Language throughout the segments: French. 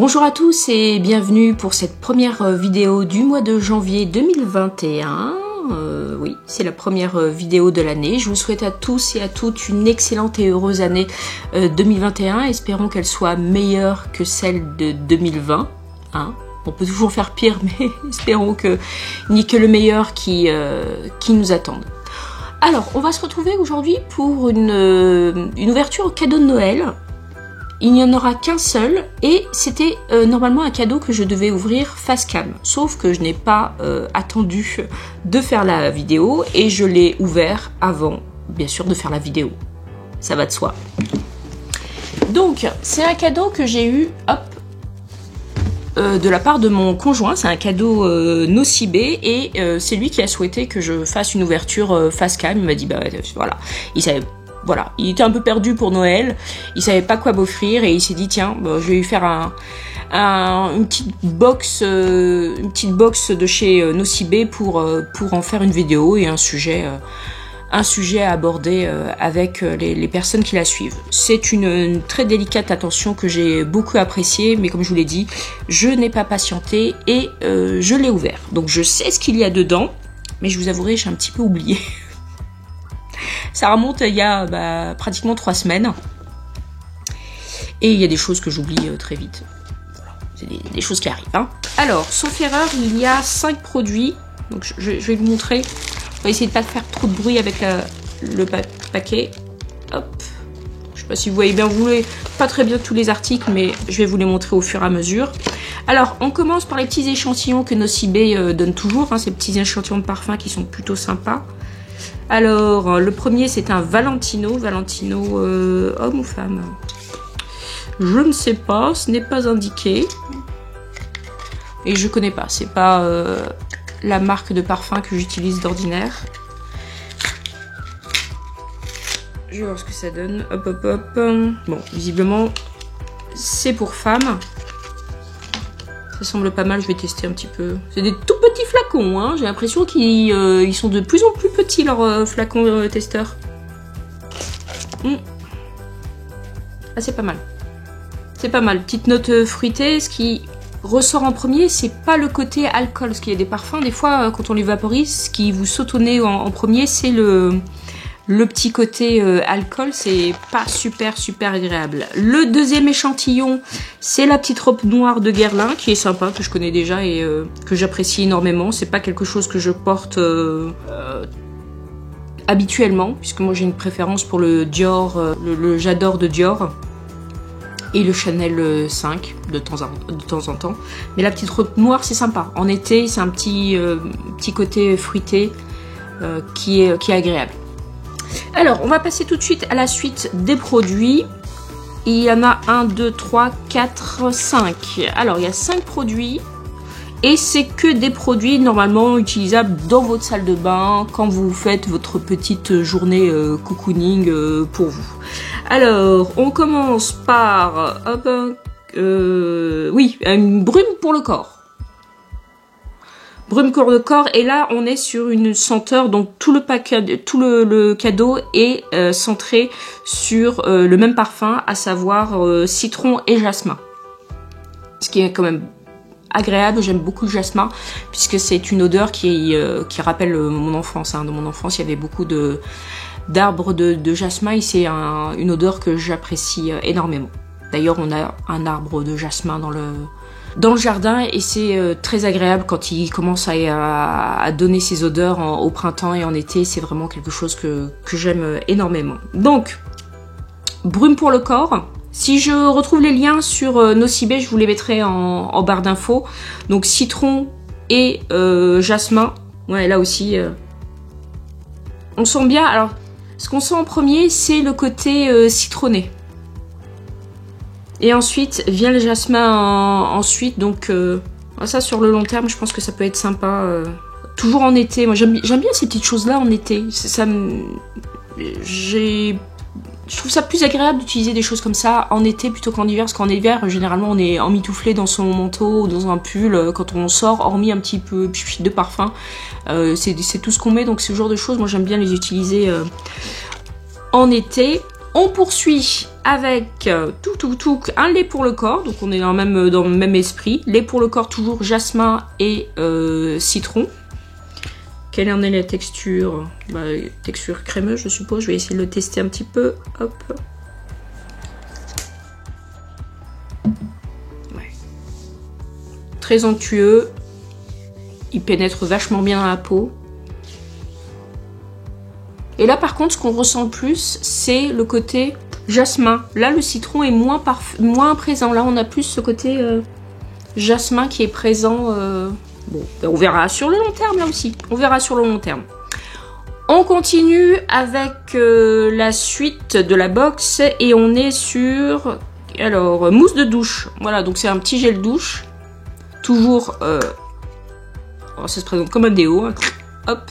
Bonjour à tous et bienvenue pour cette première vidéo du mois de janvier 2021. Oui, c'est la première vidéo de l'année. Je vous souhaite à tous et à toutes une excellente et heureuse année 2021. Espérons qu'elle soit meilleure que celle de 2020. Hein, on peut toujours faire pire, mais espérons qu'il n'y ait que le meilleur qui nous attende. Alors, on va se retrouver aujourd'hui pour une ouverture cadeau de Noël. Il n'y en aura qu'un seul et c'était normalement un cadeau que je devais ouvrir face cam. Sauf que je n'ai pas attendu de faire la vidéo et je l'ai ouvert avant, bien sûr, de faire la vidéo. Ça va de soi. Donc, c'est un cadeau que j'ai eu, de la part de mon conjoint. C'est un cadeau Nocibé et c'est lui qui a souhaité que je fasse une ouverture face cam. Il m'a dit, bah voilà, Voilà, il était un peu perdu pour Noël, il savait pas quoi m'offrir et il s'est dit tiens, je vais lui faire une petite box de chez Nocibé pour en faire une vidéo et un sujet à aborder avec les personnes qui la suivent. C'est une très délicate attention que j'ai beaucoup appréciée, mais comme je vous l'ai dit, je n'ai pas patienté et je l'ai ouvert. Donc je sais ce qu'il y a dedans, mais je vous avouerai, j'ai un petit peu oublié. Ça remonte il y a pratiquement 3 semaines. Et il y a des choses que j'oublie très vite. Voilà. C'est des choses qui arrivent. Hein. Alors, sauf erreur, il y a 5 produits. Donc je vais vous montrer. On va essayer de ne pas faire trop de bruit avec le paquet. Hop. Je ne sais pas si vous voyez bien. Vous voyez pas très bien tous les articles, mais je vais vous les montrer au fur et à mesure. Alors, on commence par les petits échantillons que Nocibé donne toujours. Hein, ces petits échantillons de parfum qui sont plutôt sympas. Alors, le premier, c'est un Valentino. Valentino, homme ou femme? Je ne sais pas, ce n'est pas indiqué. Et je connais pas, c'est pas la marque de parfum que j'utilise d'ordinaire. Je vais voir ce que ça donne. Hop, hop, hop. Bon, visiblement, c'est pour femmes. Ça semble pas mal, je vais tester un petit peu. C'est des tout petits flacons, hein. J'ai l'impression qu'ils sont de plus en plus petits, leurs flacons testeurs. Ah, c'est pas mal. C'est pas mal. Petite note fruitée. Ce qui ressort en premier, c'est pas le côté alcool. Parce qu'il y a des parfums, des fois, quand on les vaporise, ce qui vous saute au nez en premier, c'est le petit côté alcool, c'est pas super agréable. Le deuxième échantillon, c'est la petite robe noire de Guerlain, qui est sympa, que je connais déjà et que j'apprécie énormément. C'est pas quelque chose que je porte habituellement, puisque moi j'ai une préférence pour le Dior, le J'adore de Dior, et le Chanel 5 de temps en temps. Mais la petite robe noire, c'est sympa. En été, c'est un petit côté fruité qui est agréable. Alors, on va passer tout de suite à la suite des produits. Il y en a 1, 2, 3, 4, 5. Alors, il y a 5 produits. Et c'est que des produits normalement utilisables dans votre salle de bain quand vous faites votre petite journée cocooning pour vous. Alors, on commence par une brume pour le corps. Brume pour le corps, et là on est sur une senteur, donc tout le cadeau est centré sur le même parfum, à savoir citron et jasmin. Ce qui est quand même agréable, j'aime beaucoup le jasmin, puisque c'est une odeur qui rappelle mon enfance. Hein. Dans mon enfance, il y avait beaucoup d'arbres de jasmin, et c'est une odeur que j'apprécie énormément. D'ailleurs, on a un arbre de jasmin dans le jardin et c'est très agréable quand il commence à donner ses odeurs au printemps et en été. C'est vraiment quelque chose que j'aime énormément. Donc, brume pour le corps. Si je retrouve les liens sur Nocibé, je vous les mettrai en barre d'infos. Donc, citron et jasmin. Ouais, là aussi, on sent bien. Alors, ce qu'on sent en premier, c'est le côté citronné. Et ensuite vient le jasmin ensuite, donc ça sur le long terme, je pense que ça peut être sympa. Toujours en été, moi j'aime bien ces petites choses-là en été. Je trouve ça plus agréable d'utiliser des choses comme ça en été plutôt qu'en hiver, parce qu'en hiver, généralement, on est emmitouflé dans son manteau ou dans un pull quand on sort, hormis un petit peu de parfum. C'est tout ce qu'on met, donc ce genre de choses, moi j'aime bien les utiliser en été. On poursuit avec un lait pour le corps, donc on est dans le même esprit. Lait pour le corps, toujours jasmin et citron. Quelle en est la texture? Bah, texture crémeuse, je suppose. Je vais essayer de le tester un petit peu. Hop. Ouais. Très onctueux. Il pénètre vachement bien dans la peau. Et là, par contre, ce qu'on ressent le plus, c'est le côté jasmin. Là, le citron est moins présent. Là, on a plus ce côté jasmin qui est présent. Bon, on verra sur le long terme, là aussi. On verra sur le long terme. On continue avec la suite de la box. Et on est sur... Alors, mousse de douche. Voilà, donc c'est un petit gel douche. Toujours... ça se présente comme un déo. Hein. Hop.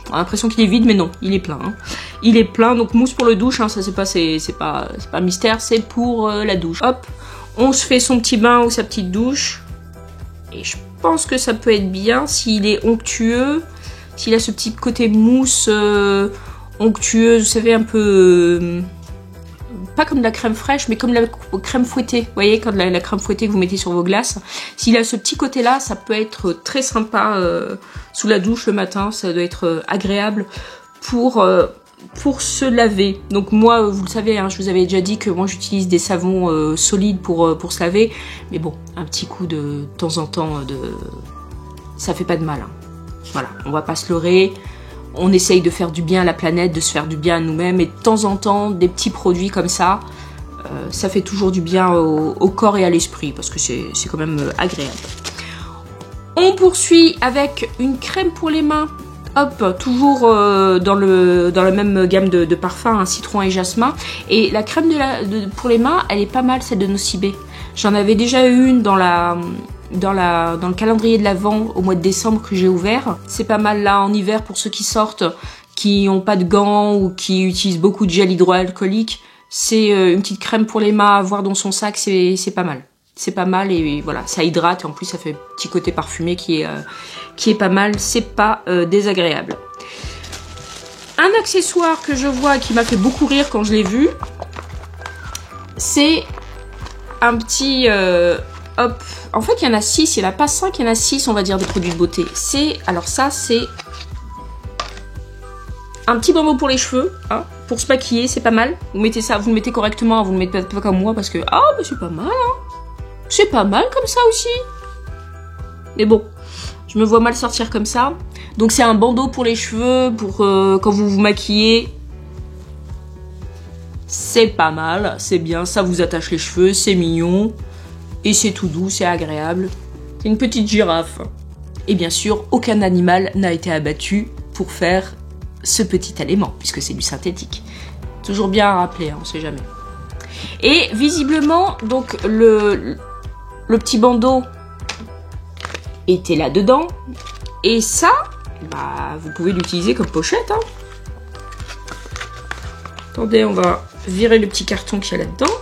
On a l'impression qu'il est vide, mais non, il est plein. Hein. Il est plein, donc mousse pour le douche, hein, ça c'est pas mystère, c'est pour la douche. Hop, on se fait son petit bain ou sa petite douche. Et je pense que ça peut être bien s'il est onctueux, s'il a ce petit côté mousse onctueuse, vous savez, un peu... pas comme de la crème fraîche, mais comme la crème fouettée. Vous voyez, quand la crème fouettée que vous mettez sur vos glaces. S'il a ce petit côté-là, ça peut être très sympa sous la douche le matin. Ça doit être agréable pour se laver. Donc moi, vous le savez, hein, je vous avais déjà dit que moi j'utilise des savons solides pour se laver. Mais bon, un petit coup de temps en temps, ça fait pas de mal. Hein. Voilà, on va pas se leurrer. On essaye de faire du bien à la planète, de se faire du bien à nous-mêmes. Et de temps en temps, des petits produits comme ça, ça fait toujours du bien au corps et à l'esprit. Parce que c'est quand même agréable. On poursuit avec une crème pour les mains. Hop, toujours dans la même gamme de parfums, hein, citron et jasmin. Et la crème pour les mains, elle est pas mal, celle de Nocibé. J'en avais déjà eu une dans le calendrier de l'Avent au mois de décembre que j'ai ouvert. C'est pas mal là en hiver pour ceux qui sortent, qui n'ont pas de gants ou qui utilisent beaucoup de gel hydroalcoolique. C'est une petite crème pour les mains à avoir dans son sac, c'est pas mal. C'est pas mal et voilà, ça hydrate et en plus ça fait un petit côté parfumé qui est pas mal, c'est pas désagréable. Un accessoire que je vois qui m'a fait beaucoup rire quand je l'ai vu, c'est un petit... hop, en fait il y en a 6, il n'y en a pas 5, il y en a 6 on va dire des produits de beauté. Alors ça c'est un petit bandeau pour les cheveux, hein, pour se maquiller, c'est pas mal. Vous mettez ça, vous le mettez correctement, vous ne le mettez pas comme moi parce que, ah mais c'est pas mal, hein. C'est pas mal comme ça aussi. Mais bon, je me vois mal sortir comme ça. Donc c'est un bandeau pour les cheveux, pour quand vous vous maquillez. C'est pas mal, c'est bien, ça vous attache les cheveux, c'est mignon. Et c'est tout doux, c'est agréable. C'est une petite girafe. Et bien sûr, aucun animal n'a été abattu pour faire ce petit élément, puisque c'est du synthétique. Toujours bien à rappeler, hein, on sait jamais. Et visiblement, donc le petit bandeau était là-dedans. Et ça, bah, vous pouvez l'utiliser comme pochette. Hein. Attendez, on va virer le petit carton qu'il y a là-dedans.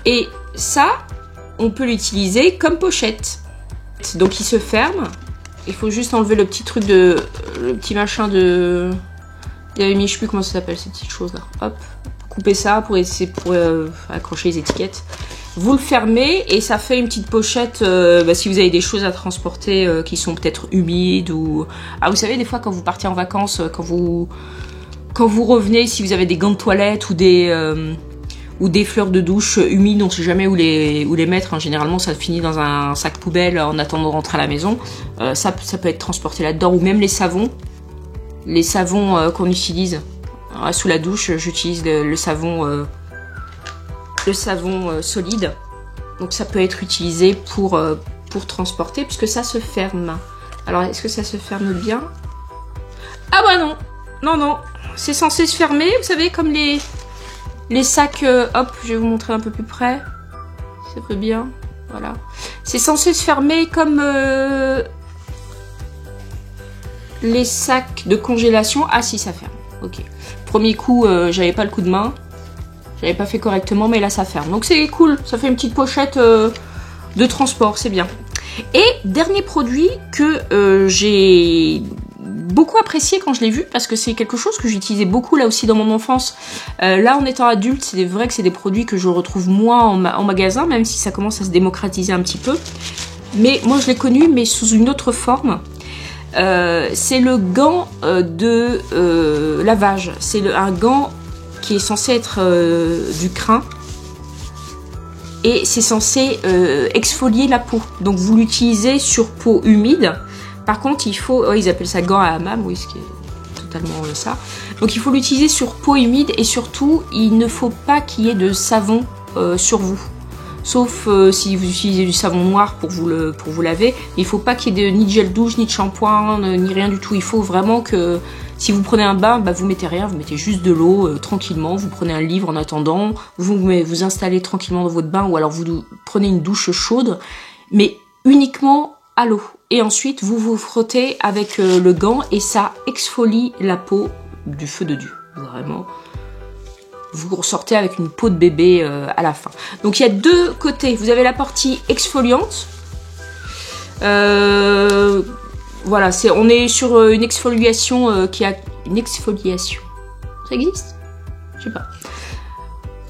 Et ça, on peut l'utiliser comme pochette. Donc il se ferme. Il faut juste enlever le petit truc le petit machin de... Il avait mis, je sais plus comment ça s'appelle, cette petite chose là. Hop, couper ça pour accrocher les étiquettes. Vous le fermez et ça fait une petite pochette si vous avez des choses à transporter qui sont peut-être humides ou... Ah, vous savez, des fois quand vous partez en vacances, quand vous revenez, si vous avez des gants de toilette ou des fleurs de douche humides, on ne sait jamais où les mettre. Hein. Généralement, ça finit dans un sac poubelle en attendant de rentrer à la maison. Ça peut être transporté là-dedans. Ou même les savons. Les savons qu'on utilise. Alors, sous la douche, j'utilise le savon solide. Donc ça peut être utilisé pour transporter, puisque ça se ferme. Alors, est-ce que ça se ferme bien? Ah bah non. Non, non. C'est censé se fermer, vous savez, comme les sacs, hop, je vais vous montrer un peu plus près. Ça fait bien, voilà. C'est censé se fermer comme les sacs de congélation. Ah si, ça ferme, ok. Premier coup, j'avais pas le coup de main. J'avais pas fait correctement, mais là ça ferme. Donc c'est cool, ça fait une petite pochette de transport, c'est bien. Et dernier produit que j'ai beaucoup apprécié quand je l'ai vu parce que c'est quelque chose que j'utilisais beaucoup là aussi dans mon enfance. Là, en étant adulte, c'est vrai que c'est des produits que je retrouve moins en magasin, même si ça commence à se démocratiser un petit peu. Mais moi, je l'ai connu, mais sous une autre forme. C'est le gant de lavage. C'est un gant qui est censé être du crin. Et c'est censé exfolier la peau. Donc vous l'utilisez sur peau humide. Par contre, il faut... ils appellent ça gant à hammam, oui, ce qui est totalement ça. Donc il faut l'utiliser sur peau humide et surtout, il ne faut pas qu'il y ait de savon sur vous. Sauf si vous utilisez du savon noir pour vous laver. Il ne faut pas qu'il y ait ni de gel douche, ni de shampoing, ni rien du tout. Il faut vraiment que... Si vous prenez un bain, bah vous mettez rien, vous mettez juste de l'eau tranquillement, vous prenez un livre en attendant, vous installez tranquillement dans votre bain ou alors vous prenez une douche chaude, mais uniquement à l'eau. Et ensuite, vous vous frottez avec le gant et ça exfolie la peau du feu de Dieu, vraiment. Vous ressortez avec une peau de bébé à la fin. Donc il y a deux côtés, vous avez la partie exfoliante. Voilà, on est sur une exfoliation qui a... Une exfoliation. Ça existe? Je sais pas.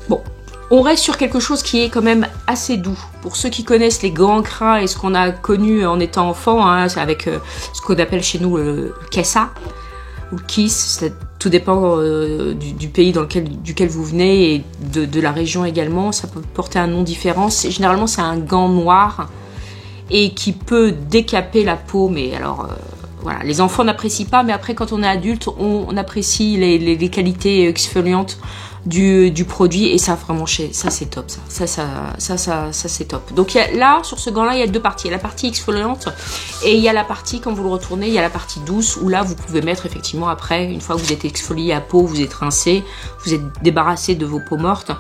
Bon, on reste sur quelque chose qui est quand même assez doux. Pour ceux qui connaissent les gants crins et ce qu'on a connu en étant enfant, hein, avec ce qu'on appelle chez nous le kessa ou le kiss, tout dépend du pays duquel vous venez et de la région également. Ça peut porter un nom différent. Généralement, c'est un gant noir et qui peut décaper la peau, mais alors voilà, les enfants n'apprécient pas, mais après quand on est adulte, on apprécie les qualités exfoliantes du produit, et ça vraiment ça c'est top, ça c'est top. Donc là, sur ce gant là, il y a deux parties, il y a la partie exfoliante et il y a la partie, quand vous le retournez, il y a la partie douce où là vous pouvez mettre effectivement après, une fois que vous êtes exfolié à peau, vous êtes rincé, vous êtes débarrassé de vos peaux mortes.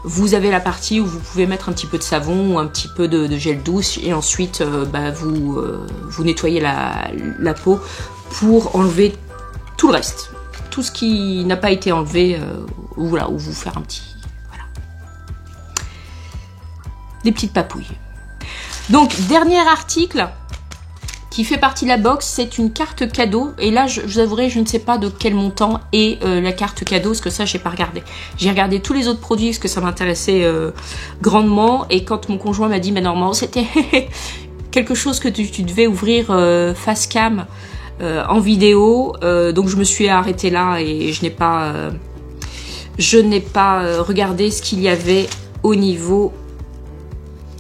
Vous avez la partie où vous pouvez mettre un petit peu de savon ou un petit peu de gel douce et ensuite vous nettoyez la peau pour enlever tout le reste. Tout ce qui n'a pas été enlevé, ou vous faire un petit... Voilà. Des petites papouilles. Donc, dernier article qui fait partie de la box, c'est une carte cadeau. Et là, je vous avouerai, je ne sais pas de quel montant est la carte cadeau, parce que ça, j'ai pas regardé. J'ai regardé tous les autres produits, parce que ça m'intéressait grandement. Et quand mon conjoint m'a dit, mais normalement, c'était quelque chose que tu devais ouvrir face cam en vidéo. Donc, je me suis arrêtée là et je n'ai pas regardé ce qu'il y avait au niveau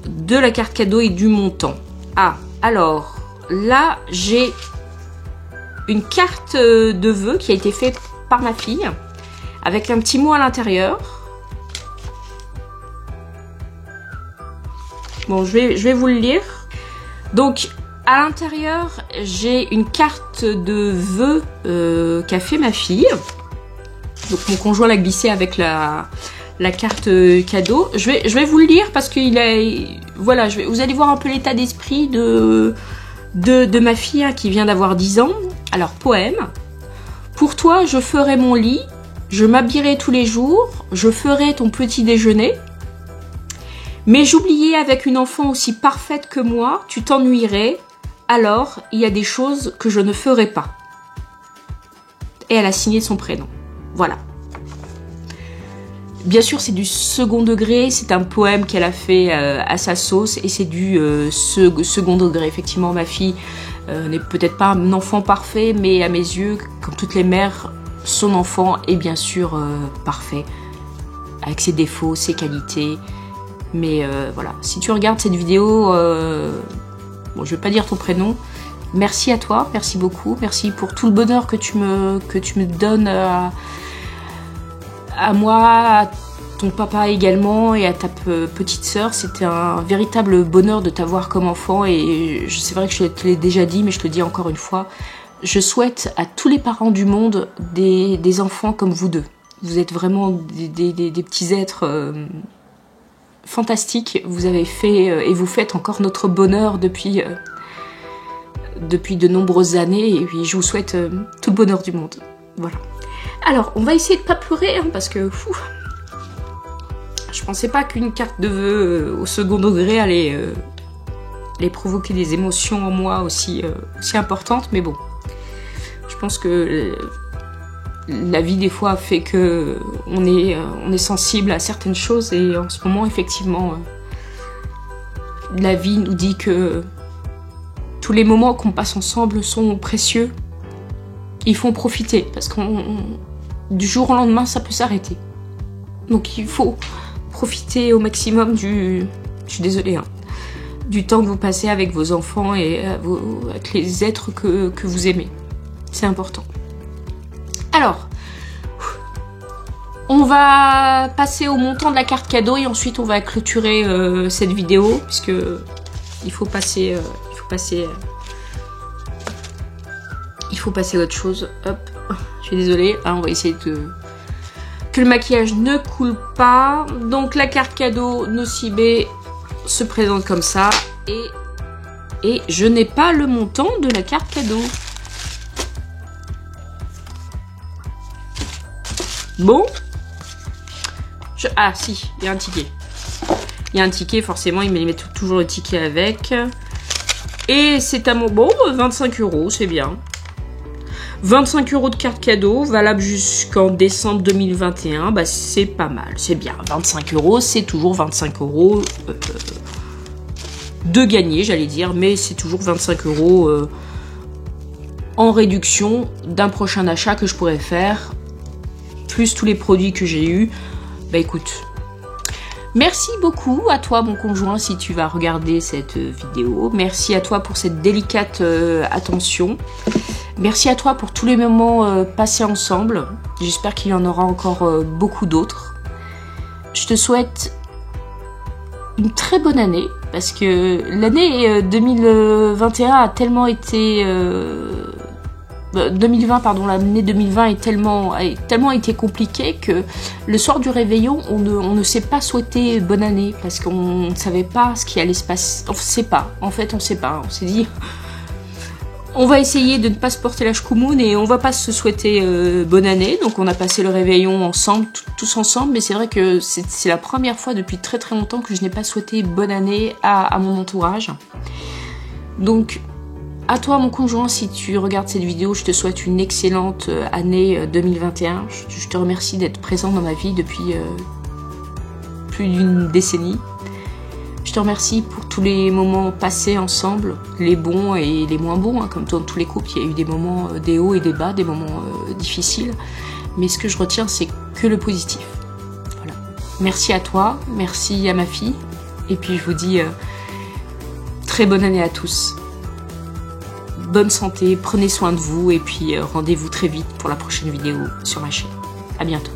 de la carte cadeau et du montant. Ah, alors... Là, j'ai une carte de vœux qui a été faite par ma fille, avec un petit mot à l'intérieur. Bon, je vais vous le lire. Donc, à l'intérieur, j'ai une carte de vœux qu'a fait ma fille. Donc, mon conjoint l'a glissée avec la carte cadeau. Je vais vous le lire parce qu'il est... Voilà, vous allez voir un peu l'état d'esprit de ma fille, hein, qui vient d'avoir 10 ans. Alors, poème. Pour toi, je ferai mon lit, je m'habillerai tous les jours, je ferai ton petit déjeuner. Mais j'oubliais, avec une enfant aussi parfaite que moi, tu t'ennuierais. Alors, il y a des choses que je ne ferai pas. Et elle a signé son prénom. Voilà. Bien sûr, c'est du second degré, c'est un poème qu'elle a fait à sa sauce et c'est du second degré. Effectivement, ma fille n'est peut-être pas un enfant parfait, mais à mes yeux, comme toutes les mères, son enfant est bien sûr parfait, avec ses défauts, ses qualités. Mais voilà, si tu regardes cette vidéo, bon, je vais pas dire ton prénom, merci à toi, merci beaucoup, merci pour tout le bonheur que tu me donnes à moi, à ton papa également et à ta petite sœur. C'était un véritable bonheur de t'avoir comme enfant et c'est vrai que je te l'ai déjà dit, mais je te le dis encore une fois, je souhaite à tous les parents du monde des enfants comme vous deux. Vous êtes vraiment des petits êtres fantastiques. Vous avez fait et vous faites encore notre bonheur depuis de nombreuses années et puis je vous souhaite tout le bonheur du monde. Voilà. Alors, on va essayer de pas pleurer, hein, parce que je pensais pas qu'une carte de vœux au second degré allait provoquer des émotions en moi aussi importantes, mais bon. Je pense que la vie des fois fait que on est sensible à certaines choses et en ce moment effectivement la vie nous dit que tous les moments qu'on passe ensemble sont précieux. Il faut en profiter parce que du jour au lendemain ça peut s'arrêter. Donc il faut profiter au maximum je suis désolée, hein, du temps que vous passez avec vos enfants et avec les êtres que vous aimez. C'est important. Alors, on va passer au montant de la carte cadeau et ensuite on va clôturer cette vidéo puisque il faut passer à autre chose. Hop, je suis désolée. On va essayer que le maquillage ne coule pas. Donc la carte cadeau Nocibé se présente comme ça et je n'ai pas le montant de la carte cadeau. Bon. Ah si, il y a un ticket. Il y a un ticket, forcément, ils me mettent toujours le ticket avec. Et c'est à mon... Bon, 25 €, c'est bien. 25 € de carte cadeau, valable jusqu'en décembre 2021. Bah, c'est pas mal, c'est bien. 25 €, c'est toujours 25 € de gagner, j'allais dire. Mais c'est toujours 25 € en réduction d'un prochain achat que je pourrais faire. Plus tous les produits que j'ai eus. Bah écoute, merci beaucoup à toi mon conjoint si tu vas regarder cette vidéo. Merci à toi pour cette délicate attention. Merci à toi pour tous les moments passés ensemble. J'espère qu'il y en aura encore beaucoup d'autres. Je te souhaite une très bonne année parce que l'année 2021 a tellement été... 2020, pardon, l'année 2020 a tellement été compliquée que le soir du réveillon, on ne s'est pas souhaité bonne année parce qu'on ne savait pas ce qui allait se passer. On ne sait pas, en fait on ne sait pas. On s'est dit, on va essayer de ne pas se porter la chkoumoune et on va pas se souhaiter bonne année. Donc on a passé le réveillon ensemble, tous ensemble, mais c'est vrai que c'est la première fois depuis très très longtemps que je n'ai pas souhaité bonne année à mon entourage. Donc... à toi mon conjoint, si tu regardes cette vidéo, je te souhaite une excellente année 2021. Je te remercie d'être présent dans ma vie depuis plus d'une décennie. Je te remercie pour tous les moments passés ensemble, les bons et les moins bons, hein, comme dans tous les couples, il y a eu des moments, des hauts et des bas, des moments difficiles. Mais ce que je retiens, c'est que le positif. Voilà. Merci à toi, merci à ma fille. Et puis je vous dis très bonne année à tous. Bonne santé, prenez soin de vous et puis rendez-vous très vite pour la prochaine vidéo sur ma chaîne. À bientôt.